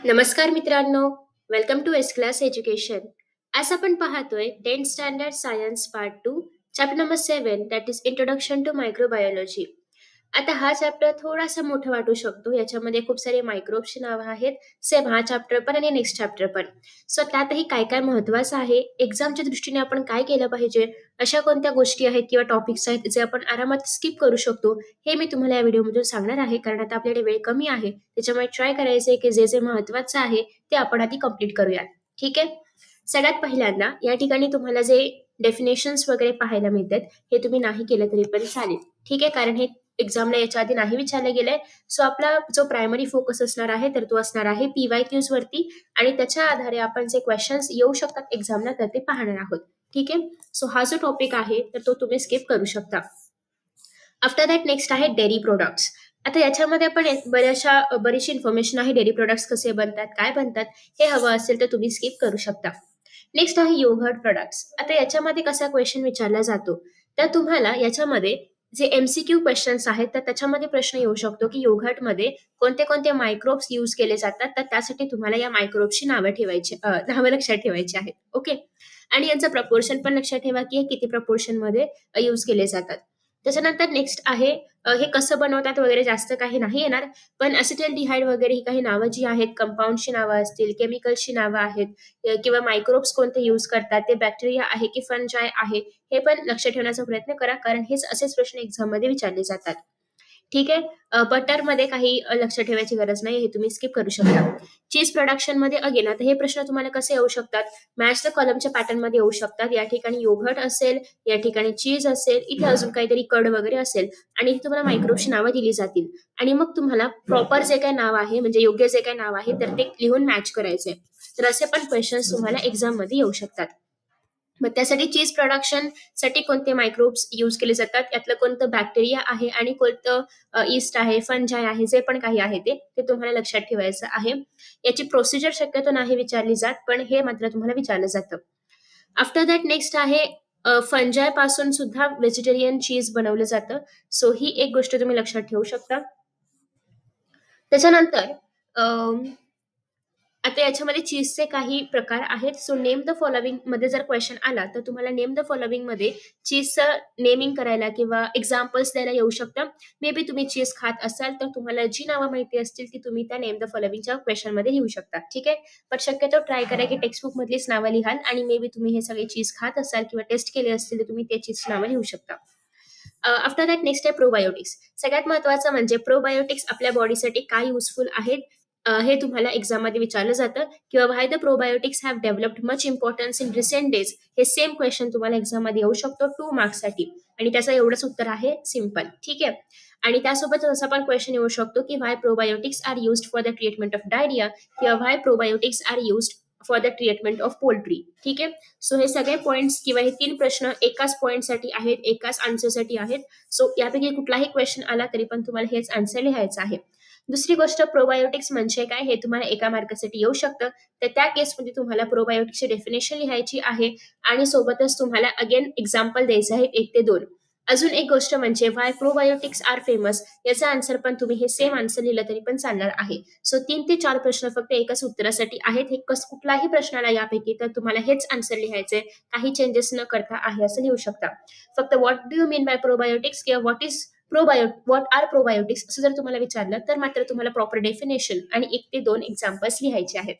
नमस्कार मित्रांनो, welcome to S Class Education. आज आपण पाहतोय 10th standard science part 2, chapter number 7 that is introduction to microbiology. आता हा चॅप्टर थोडासा मोठा वाटू शकतो. याच्यामध्ये खूप सारे मायक्रोब्सची नावं आहेत. सेम हा चॅप्टर पण आणि नेक्स्ट चॅप्टर पण. सो त्यातही काय काय महत्वाचं आहे, एक्झामच्या दृष्टीने आपण काय केलं पाहिजे, अशा कोणत्या गोष्टी आहेत किंवा टॉपिक्स आहेत जे आपण आरामात स्किप करू शकतो, हे मी तुम्हाला या व्हिडिओमधून सांगणार आहे. कारण आता आपल्याकडे वेळ कमी आहे, त्याच्यामुळे ट्राय करायचं की जे जे महत्वाचं आहे ते आपण आधी कम्प्लीट करूयात. ठीक आहे. सगळ्यात पहिल्यांदा या ठिकाणी तुम्हाला जे डेफिनेशन्स वगैरे पाहायला मिळतात, हे तुम्ही नाही केलं तरी पण चालेल. ठीक आहे, कारण हे एक्झामला याच्या आधी नाही विचारलं गेलंय. सो आपला जो प्रायमरी फोकस असणार आहे तर तो असणार आहे PYQs वरती, आणि त्याच्या आधारे आपण जे क्वेश्चन्स येऊ शकतात एक्झामला तर ते पाहणार आहोत. ठीक आहे. सो हा जो टॉपिक आहे तर तो तुम्ही स्किप करू शकता. आफ्टर दॅट नेक्स्ट आहे डेअरी प्रोडक्ट्स. आता याच्यामध्ये आपण बरीचशी इन्फॉर्मेशन आहे. डेअरी प्रोडक्ट्स कसे बनतात, काय बनतात, हे हवं असेल तर तुम्ही स्किप करू शकता. नेक्स्ट आहे योगर्ट प्रोडक्ट्स. आता याच्यामध्ये कसा क्वेश्चन विचारला जातो, तर तुम्हाला याच्यामध्ये जे MCQ क्वेश्चन्स आहेत तर त्याच्यामध्ये प्रश्न येऊ शकतो की योगर्टमध्ये कोणते कोणते मायक्रोब्स यूज केले जातात, तर त्यासाठी तुम्हाला या मायक्रोब्सची नावं लक्षात ठेवायची आहेत. ओके. आणि यांचं प्रपोर्शन पण लक्षात ठेवा की हे किती प्रपोर्शन मध्ये यूज केले जातात. त्याच्यानंतर नेक्स्ट आहे हे कसं बनवतात वगैरे, जास्त काही नाही येणार, पण असिटल्डिहाइड वगैरे ही काही नावं जी आहेत, कंपाऊंडची नावं असतील, केमिकल्सची नावं आहेत, किंवा मायक्रोब्स कोणते यूज करतात, ते बॅक्टेरिया आहे की फंजाय आहे, हे पण लक्ष ठेवण्याचा प्रयत्न करा, कारण हेच असेच प्रश्न एक्झाम मध्ये विचारले जातात. ठीक आहे. बटरमध्ये काही लक्ष ठेवायची गरज नाही, हे तुम्ही स्किप करू शकता. चीज प्रोडक्शन मध्ये अगेन आता हे प्रश्न तुम्हाला कसे येऊ शकतात, मॅच द कॉलमच्या पॅटर्न मध्ये येऊ शकतात. या ठिकाणी योगर्ट असेल, या ठिकाणी चीज असेल, इथे अजून काहीतरी कर्ड वगैरे असेल, आणि इथे तुम्हाला मायक्रोब्सची नावं दिली जातील, आणि मग तुम्हाला प्रॉपर जे काही नाव आहे, म्हणजे योग्य जे काही नाव आहे तर ते लिहून मॅच करायचे. तर असे पण क्वेश्चन्स तुम्हाला एक्झाम मध्ये येऊ शकतात. मग त्यासाठी चीज प्रोडक्शन साठी कोणते मायक्रोब्स यूज केले जातात, यातलं कोणतं बॅक्टेरिया आहे आणि कोणतं ईस्ट आहे, फंजाय आहे, जे पण काही आहे ते तुम्हाला लक्षात ठेवायचं आहे. याची प्रोसिजर शक्यतो नाही विचारली जात, पण हे मात्र तुम्हाला विचारलं जातं. आफ्टर दॅट नेक्स्ट आहे फंजाय पासून सुद्धा व्हेजिटेरियन चीज बनवलं जातं. सो ही एक गोष्ट तुम्ही लक्षात ठेवू शकता. त्याच्यानंतर आता याच्यामध्ये चीजचे काही प्रकार आहेत. सो नेम द फॉलोविंग मध्ये जर क्वेश्चन आला तर तुम्हाला नेम द फॉलोविंग मध्ये चीजचं नेमिंग करायला किंवा एक्झाम्पल्स द्यायला येऊ शकतं. मे बी तुम्ही चीज खात असाल तर तुम्हाला जी नावं माहिती असतील ती तुम्ही त्या नेम द फॉलोविंगच्या क्वेश्चन मध्ये लिहू शकता. ठीक आहे. पण शक्यतो ट्राय करा की टेक्स्टबुक मधलीच नावं लिहाल, आणि मे बी तुम्ही हे सगळे चीज खात असाल किंवा टेस्ट केले असतील तर तुम्ही त्याचीच नावं लिहू शकता. आफ्टर दॅट नेक्स्ट आहे प्रोबायोटिक्स. सगळ्यात महत्वाचं म्हणजे प्रोबायोटिक्स आपल्या बॉडीसाठी काय युजफुल आहेत, हे तुम्हाला एक्झाम मध्ये विचारलं जातं, किंवा why the probiotics have developed much importance in recent days. हे सेम क्वेश्चन तुम्हाला एक्झाम मध्ये येऊ शकतो 2 मार्क्ससाठी, आणि त्याचं एवढंच उत्तर आहे सिम्पल. ठीक आहे. आणि त्यासोबत असा पण क्वेश्चन येऊ शकतो की why probiotics are used for the treatment of diarrhoea, किंवा why probiotics are used for the treatment of poultry. ठीक आहे. सो हे सगळे पॉइंट्स किंवा हे 3 प्रश्न एकाच पॉइंटसाठी आहेत, एकाच आन्सरसाठी आहेत. सो यापैकी कुठलाही क्वेश्चन आला तरी पण तुम्हाला हेच आन्सर लिहायचं आहे. दुसरी गोष्ट, प्रोबायोटिक्स म्हणजे काय हे तुम्हाला एका मार्कासाठी येऊ शकतं. तर त्या केसमध्ये तुम्हाला प्रोबायोटिक्सची डेफिनेशन लिहायची आहे, आणि सोबतच तुम्हाला अगेन एक्झाम्पल द्यायचं आहे 1 ते 2. अजून एक गोष्ट म्हणजे व्हाय प्रोबायोटिक्स आर फेमस, याचा आन्सर पण तुम्ही हे सेम आन्सर लिहिलं तरी पण चालणार आहे. सो 3 ते 4 प्रश्न फक्त एकाच उत्तरासाठी आहेत. हे कुठलाही प्रश्नाला यापैकी तर तुम्हाला हेच आन्सर लिहायचंय, काही चेंजेस न करता आहे असं लिहू शकता. फक्त what do you mean by probiotics किंवा व्हॉट आर प्रोबायोटिक्स असं जर तुम्हाला विचारलं तर मात्र तुम्हाला प्रॉपर डेफिनेशन आणि 1 ते 2 एक्झाम्पल्स लिहायचे आहेत.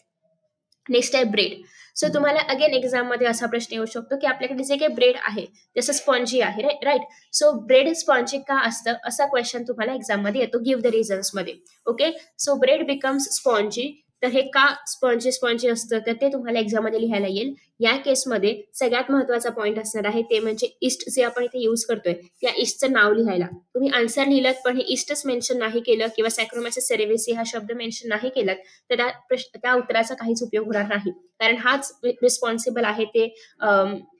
नेक्स्ट आहे ब्रेड. सो तुम्हाला अगेन एक्झाम मध्ये असा प्रश्न येऊ शकतो की आपल्याकडे जे काही ब्रेड आहे जसं स्पॉन्जी आहे, राईट. सो ब्रेड स्पॉन्जी का असतं, असा क्वेश्चन तुम्हाला एक्झाम मध्ये येतो. गिव्ह द रिझन्स मध्ये. Okay. So bread becomes spongy, तर हे का स्पॉन्जी असतं तर ते तुम्हाला एक्झाम मध्ये लिहायला येईल. या केसमध्ये सगळ्यात महत्वाचा पॉईंट असणार आहे ते म्हणजे ईस्ट जे आपण इथे यूज करतोय त्या ईस्टचं नाव लिहायला. तुम्ही आन्सर लिहिलं पण हे ईस्टच मेन्शन नाही केलं किंवा सॅक्रोमॅयसिस सेरेविसी हा शब्द मेन्शन नाही केलात तर त्या उत्तराचा काहीच उपयोग होणार नाही, कारण हाच रिस्पॉन्सिबल आहे ते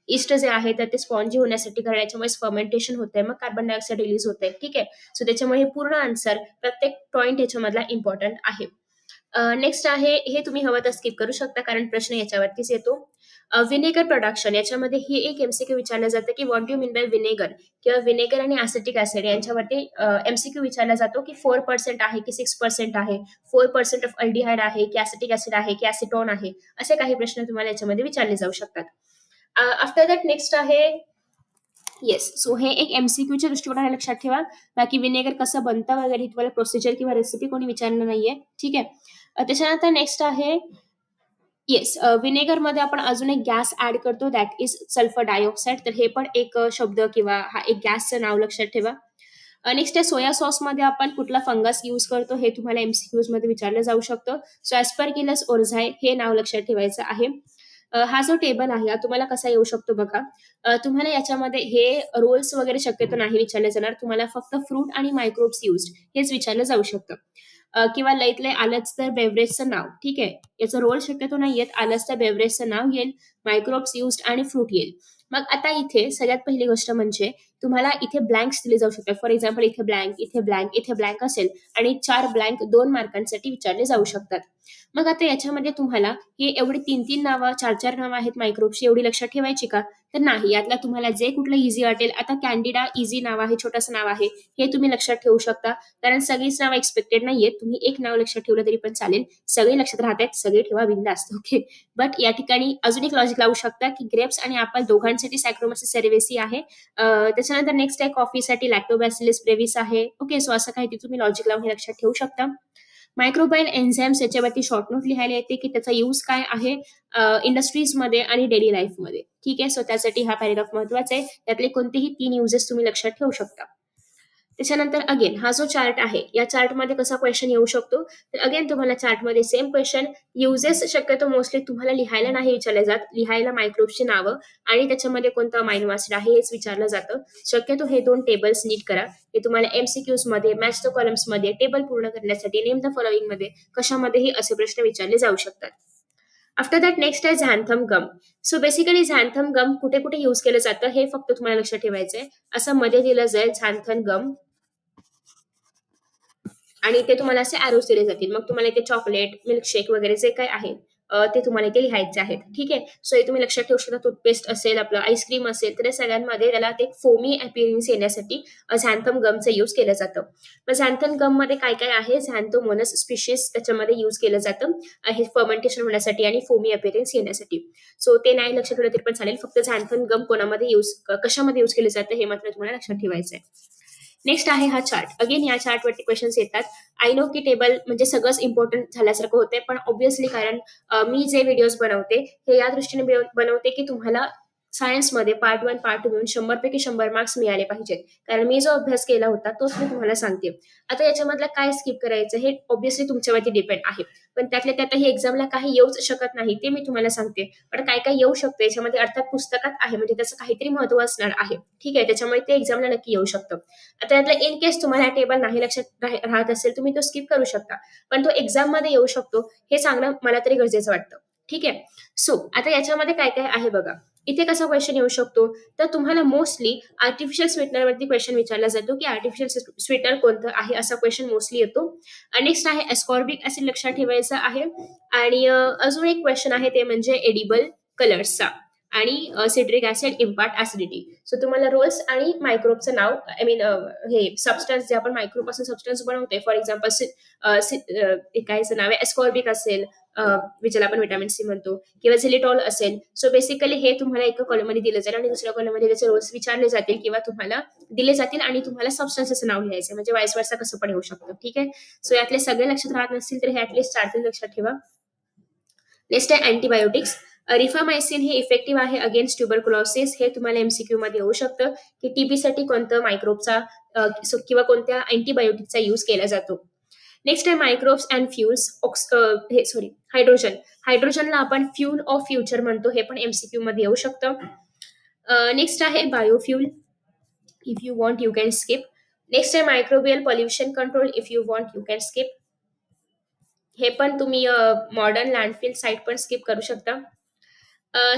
ईस्ट जे आहे तर ते स्पॉन्जी होण्यासाठी, कारण याच्यामुळे फर्मेंटेशन होतंय, मग कार्बन डायऑक्साईड रिलीज होतंय. ठीक आहे. सो त्याच्यामुळे हे पूर्ण आन्सर, प्रत्येक पॉईंट याच्यामधला इम्पॉर्टंट आहे. नेक्स्ट आहे, हे तुम्ही हवं तर स्किप करू शकता कारण प्रश्न याच्यावरतीच येतो. विनेगर प्रोडक्शन याच्यामध्ये ही एक एमसीक्यू विचारलं जातं की what you mean by vinegar किंवा विनेगर आणि ॲसिटिक ऍसिड यांच्यावरती एमसीक्यू विचारला जातो की 4% आहे की 6% आहे, 4% ऑफ अल्डिहाइड आहे की ॲसिटिक ऍसिड आहे की ॲसिटोन आहे, असे काही प्रश्न तुम्हाला याच्यामध्ये विचारले जाऊ शकतात. आफ्टर दॅट नेक्स्ट आहे येस. सो हे एक एमसीक्यूच्या दृष्टिकोनाने लक्षात ठेवा. बाकी विनेगर कसं बनतं वगैरे तुम्हाला प्रोसिजर किंवा रेसिपी कोणी विचारलं नाहीये. ठीक आहे. त्याच्यानंतर नेक्स्ट आहे येस. विनेगरमध्ये आपण अजून एक गॅस ऍड करतो दॅट इज सल्फर डायऑक्साईड. तर हे पण एक शब्द किंवा हा एक गॅसचं नाव लक्षात ठेवा. नेक्स्ट आहे सोया सॉसमध्ये आपण कुठला फंगस यूज करतो हे तुम्हाला एमसीक्यूज मध्ये विचारलं जाऊ शकतं. सो ॲस्परगिलस ओरझाय हे नाव लक्षात ठेवायचं आहे. हा जो टेबल आहे हा तुम्हाला कसा येऊ शकतो बघा. तुम्हाला याच्यामध्ये हे रोल्स वगैरे शक्यतो नाही विचारले जाणार. तुम्हाला फक्त फ्रूट आणि मायक्रोब्स यूज हेच विचारलं जाऊ शकतं. किंवा लईतले आलंच तर बेवरेजचं नाव. ठीक आहे. याचं रोल शक्यतो नाही येत. आलंच तर बेवरेजचं नाव येईल, मायक्रोब्स यूज आणि फ्रूट येईल. मग आता इथे सगळ्यात पहिली गोष्ट म्हणजे तुम्हाला इथे ब्लँक्स दिले जाऊ शकतात. फॉर एक्झाम्पल इथे ब्लँक, इथे ब्लँक, इथे ब्लँक असेल आणि 4 ब्लँक 2 मार्कांसाठी विचारले जाऊ शकतात. मग आता याच्यामध्ये तुम्हाला ही एवढी 3-3 नावं, 4-4 नावं आहेत मायक्रोब्सची, एवढी लक्षात ठेवायची का? तर नाही. यातला तुम्हाला जे कुठलं इझी वाटेल, आता कॅन्डिडा इझी नाव आहे, छोटंसं नाव आहे, हे तुम्ही लक्षात ठेवू शकता. कारण सगळीच नावं एक्सपेक्टेड नाहीयेत. तुम्ही एक नाव लक्षात ठेवलं तरी पण चालेल. सगळे लक्षात राहतात, सगळे ठेवा बिंदास्त. ओके. बट या ठिकाणी अजून एक लॉजिक लावू शकता की ग्रेप्स आणि ॲपल दोघांसाठी सॅक्रोमॅटिस सेरेवेसी आहे. त्याच्यानंतर नेक्स्ट आहे कॉफीसाठी लॅक्टोबॅसिलस ब्रेव्हिस आहे. ओके. सो असं काही तुम्ही लॉजिक लावून हे लक्षात ठेवू शकता. मायक्रोबायल एन्झाईम्स याच्यावरती शॉर्ट नोट लिहायला येते की त्याचा यूज काय आहे इंडस्ट्रीजमध्ये आणि डेली लाईफमध्ये. ठीक आहे. सो त्यासाठी हा पॅरेग्राफ महत्वाचा आहे. त्यातले कोणतेही 3 युजेस तुम्ही लक्षात ठेवू शकता. त्याच्यानंतर अगेन हा जो चार्ट आहे या चार्टमध्ये कसा क्वेश्चन येऊ शकतो, तर अगेन तुम्हाला चार्टमध्ये सेम क्वेश्चन, युजेस शक्यतो मोस्टली तुम्हाला लिहायला नाही विचारले जात. लिहायला मायक्रोब्सची नावं आणि त्याच्यामध्ये कोणतं अमायनो ऍसिड आहे हेच विचारलं जातं. शक्यतो हे 2 टेबल्स नीट करा. हे तुम्हाला एमसीक्यूज मध्ये, मॅच द कॉलम्स मध्ये, टेबल पूर्ण करण्यासाठी, नेम द फॉलोइंग मध्ये कशामध्येही असे प्रश्न विचारले जाऊ शकतात. आफ्टर दॅट नेक्स्ट आहे झॅन्थम गम. सो बेसिकली झॅन्थम गम कुठे कुठे युज केलं जातं हे फक्त तुम्हाला लक्षात ठेवायचं आहे. असं मध्ये दिलं जाईल झॅन्थम गम आणि इथे तुम्हाला असे ॲरोज दिले जातील. मग तुम्हाला इथे चॉकलेट, मिल्कशेक वगैरे जे काही आहे ते तुम्हाला इथे लिहायचे आहेत. ठीक आहे. सो हे तुम्ही लक्षात ठेवू शकता. टूथपेस्ट असेल, आपलं आईस्क्रीम असेल, तर या सगळ्यांमध्ये त्याला ते फोमी अपीअरन्स येण्यासाठी झॅन्थम गमचं यूज केलं जातं. मग झॅन्थम गम मध्ये काय काय आहे, झॅन्थोमोनस स्पीशीज त्याच्यामध्ये यूज केलं जातं हे फर्मेंटेशन होण्यासाठी आणि फोमी अपीअरन्स येण्यासाठी. सो ते नाही लक्षात ठेवलं तरी पण चालेल. फक्त झॅन्थम गम कोणामध्ये यूज, कशामध्ये यूज केलं जातं हे मात्र तुम्हाला लक्षात ठेवायचं आहे. नेक्स्ट आहे हा चार्ट. अगेन या चार्टवरती क्वेश्चन्स येतात. आय नो की टेबल म्हणजे सगळंच इम्पॉर्टंट झाल्यासारखं होते, पण ऑब्व्हियसली कारण मी जे व्हिडिओज बनवते हे या दृष्टीने बनवते की तुम्हाला सायन्समध्ये पार्ट 1 पार्ट 2 मिळून 100 पैकी 100 मार्क्स मिळाले पाहिजेत. कारण मी जो अभ्यास केला होता तोच मी तुम्हाला सांगते. आता याच्यामधलं काय स्किप करायचं हे ऑब्व्हियसली तुमच्यावरती डिपेंड आहे. पण त्यातल्या त्यातही एक्झामला काही येऊच शकत नाही ते मी तुम्हाला सांगते. पण काय काय येऊ शकतं याच्यामध्ये, अर्थात पुस्तकात आहे म्हणजे त्याचं काहीतरी महत्व असणार आहे. ठीक आहे. त्याच्यामुळे ते एक्झामला नक्की येऊ शकतं. आता यातलं इन केस तुम्हाला टेबल नाही लक्षात राहत असेल तुम्ही तो स्किप करू शकता. पण तो एक्झाम मध्ये येऊ शकतो हे सांगणं मला तरी गरजेचं वाटतं. ठीक आहे. सो आता याच्यामध्ये काय काय आहे बघा. इथे कसा क्वेश्चन येऊ शकतो, तर तुम्हाला मोस्टली आर्टिफिशियल स्वीटनरवरती क्वेश्चन विचारला जातो की आर्टिफिशियल स्वीटनर कोणतं आहे असा क्वेश्चन मोस्टली येतो. नेक्स्ट आहे एस्कॉर्बिक ऍसिड लक्षात ठेवायचं आहे. आणि अजून एक क्वेश्चन आहे ते म्हणजे एडिबल कलर्सचा आणि citric acid impart acidity. So तुम्हाला रोल्स आणि मायक्रोबचं नाव, आय मीन हे सबस्टन्स जे आपण मायक्रोब पासून सबस्टन्स बनवते, फॉर एक्झाम्पल कायचं नाव आहे एस्कॉर्बिक असेल, ज्याला आपण व्हिटॅमिन सी म्हणतो, किंवा झिलिटॉल असेल. सो बेसिकली हे तुम्हाला एका कॉलममध्ये दिलं जाईल आणि दुसऱ्या कॉलममध्ये त्याचे रोल्स विचारले जातील किंवा तुम्हाला दिले जातील आणि तुम्हाला सबस्टन्सचं नाव लिहायचं म्हणजे वाईस वर्सा कसं पण येऊ शकतं. ठीक आहे. सो यातले सगळे लक्षात राहत नसतील तर हे ऍटलीस्ट 4 लक्षात ठेवा. नेक्स्ट आहे अँटीबायोटिक्स. रिफामायसिन हे इफेक्टिव्ह आहे अगेन्स्ट ट्युबरक्युलोसिस. हे तुम्हाला एमसीक्यू मध्ये येऊ शकतं की टीबी साठी कोणतं मायक्रोबचा किंवा कोणत्या अँटीबायोटिकचा यूज केला जातो. नेक्स्ट आहे मायक्रोब्स अँड फ्युल्स. हायड्रोजन. हायड्रोजनला आपण फ्युल ऑफ फ्युचर म्हणतो. हे पण एमसीक्यू मध्ये येऊ शकतं. नेक्स्ट आहे biofuel. If you want you can skip. Next आहे microbial pollution control. If you want you can skip. हे पण तुम्ही मॉडर्न लँडफिल साईट पण स्किप करू शकता.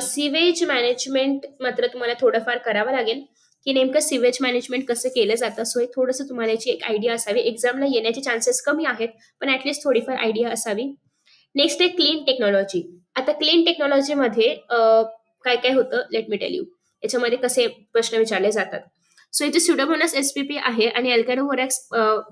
सिवेज मॅनेजमेंट मात्र तुम्हाला थोडंफार करावं लागेल की नेमकं सिवेज मॅनेजमेंट कसं केलं जातं. सो हे थोडंसं तुम्हाला याची एक आयडिया असावी. एक्झामला येण्याचे चान्सेस कमी आहेत पण ऍटलीस्ट थोडीफार आयडिया असावी. नेक्स्ट आहे क्लीन टेक्नॉलॉजी. आता क्लीन टेक्नॉलॉजीमध्ये काय काय होतं, लेट मी टेल यू. याच्यामध्ये कसे प्रश्न विचारले जातात. सो इथे सुडोमोनास एसपीपी आहे आणि अल्कॅनोव्होरॅक्स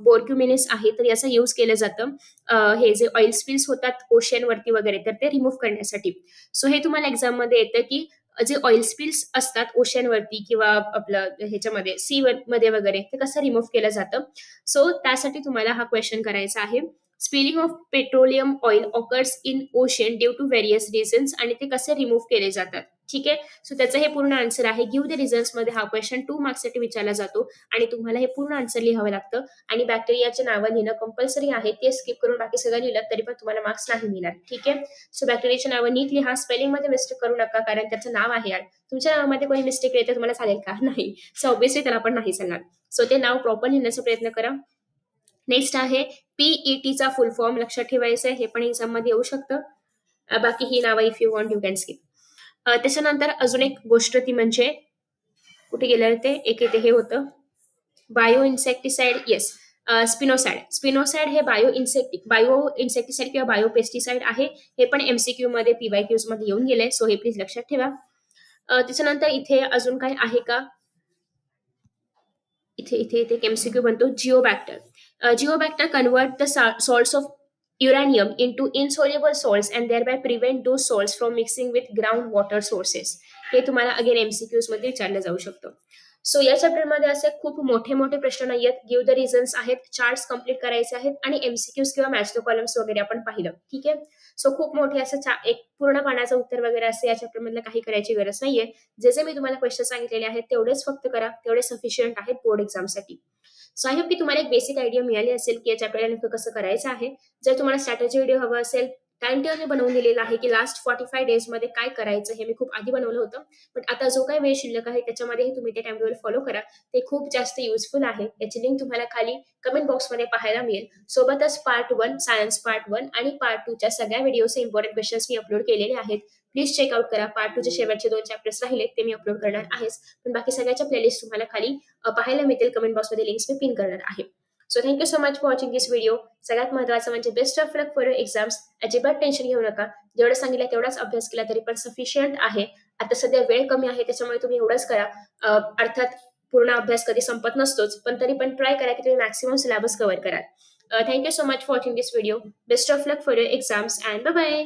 बोर्क्युमिनिस आहे, तर याचं यूज केलं जातं हे जे ऑइल स्पिल्स होतात ओशनवरती वगैरे, तर ते रिमूव्ह करण्यासाठी. सो हे तुम्हाला एक्झाम मध्ये येतं की जे ऑइल स्पिल्स असतात ओशनवरती किंवा आपलं ह्याच्यामध्ये सी मध्ये वगैरे, ते कसं रिमूव्ह केलं जातं. सो त्यासाठी तुम्हाला हा क्वेश्चन करायचा आहे. Spilling of petroleum oil occurs in ocean due to various reasons, आणि ते कसे रिमूव्ह केले जातात. ठीक आहे. सो त्याचं हे पूर्ण आन्सर आहे. गिव्ह द रिझन्स मध्ये हा क्वेश्चन 2 मार्क्ससाठी विचारला जातो आणि तुम्हाला हे पूर्ण आन्सर लिहावं लागतं. आणि बॅक्टेरियाचे नावं लिहिणं कंपल्सरी आहे. ते स्किप करून बाकी सगळं लिहिलं तरी पण तुम्हाला मार्क्स नाही मिळणार. ठीक आहे. सो बॅक्टेरियाचे नावं नीट लिहा. स्पेलिंग मध्ये मिस्टेक करू नका, कारण त्याचं नाव आहे यार. तुमच्या नावामध्ये कोणी मिस्टेक येते तुम्हाला चालेल का? नाही. सो ऑब्व्हियसली त्याला पण नाही चालणार. सो ते नाव प्रॉपर लिहिण्याचा प्रयत्न करा. नेक्स्ट आहे पीईटीचा फुल फॉर्म लक्षात ठेवायचं आहे. हे पण एक्झाम मध्ये येऊ शकतं. बाकी ही नावं if you want you can skip. त्याच्यानंतर अजून एक गोष्ट ती म्हणजे कुठे गेलं ते एक इथे हे होतं बायो इन्सेक्टिसाइड. येस, स्पिनोसाइड. स्पिनोसाइड हे बायो इन्सेक्टिसाइड किंवा बायो पेस्टिसाइड आहे. हे पण एमसीक्यू मध्ये पीवायक्यूज मध्ये येऊन गेले. सो हे प्लीज लक्षात ठेवा. त्याच्यानंतर इथे अजून काय आहे का? इथे इथे इथे एमसीक्यू बनतो Geobacter. Geobacter convert the salts of uranium into insoluble salts and thereby prevent those salts from mixing with groundwater sources. हे तुम्हाला अगेन एमसीक्यूज मध्ये विचारलं जाऊ शकतं. सो या चॅप्टरमध्ये असे खूप मोठे मोठे प्रश्न नाही आहेत. गिव्ह द रिझन्स आहेत, चार्ट्स कम्प्लीट करायचे आहेत आणि एमसीक्यूज किंवा मॅच द कॉलम्स वगैरे आपण पाहिलं. ठीक आहे. सो खूप मोठे असं एक पूर्ण पाण्याचं उत्तर वगैरे असं या चॅप्टर मधलं काही करायची गरज नाहीये. जे जे मी तुम्हाला क्वेश्चन सांगितलेले आहेत तेवढेच फक्त करा, तेवढे सफिशियंट आहेत बोर्ड एक्झामसाठी. सो आय होप की तुम्हाला एक बेसिक आयडिया मिळाली असेल की या चॅप्टरला नेमकं कसं करायचं आहे. जर तुम्हाला स्ट्रॅटेजी व्हिडिओ हवा असेल, टाइम टेबल मी बनवून दिलेला आहे की लास्ट 45 डेज मध्ये काय करायचं, हे मी खूप आधी बनवलं होतं. पण आता जो काही वेळ शिल्लक आहे त्याच्यामध्येही तुम्ही ते टाइम टेबल फॉलो करा. ते खूप जास्त युजफुल आहे. याची लिंक तुम्हाला खाली कमेंट बॉक्समध्ये पाहायला मिळेल. सोबतच पार्ट 1 सायन्स पार्ट 1 आणि पार्ट 2 च्या सगळ्या व्हिडिओचे इम्पॉर्टंट क्वेश्चन्स मी अपलोड केलेले आहेत. प्लीज चेकआउट करा. पार्ट 2 चे शेवटचे 2 चॅप्टर्स राहिले ते मी अपलोड करणार आहेच. पण बाकी सगळ्याच्या प्लेलिस्ट तुम्हाला खाली पाहायला मिळतील. कमेंट बॉक्समध्ये लिंक्स मी पिन करणार आहे. So thank you so much for watching this video. सगळ्यात महत्त्वाचं म्हणजे best of luck for your exams. अजिबात टेन्शन घेऊ नका. जेवढं सांगितलं तेवढाच अभ्यास केला तरी पण सफिशियंट आहे. आता सध्या वेळ कमी आहे त्याच्यामुळे तुम्ही एवढंच करा. अर्थात पूर्ण अभ्यास कधी संपत नसतोच, पण तरी पण ट्राय करा की तुम्ही मॅक्सिमम सिलेबस कव्हर कराल. Thank you so much for watching this video. Best of luck for your exams and bye bye.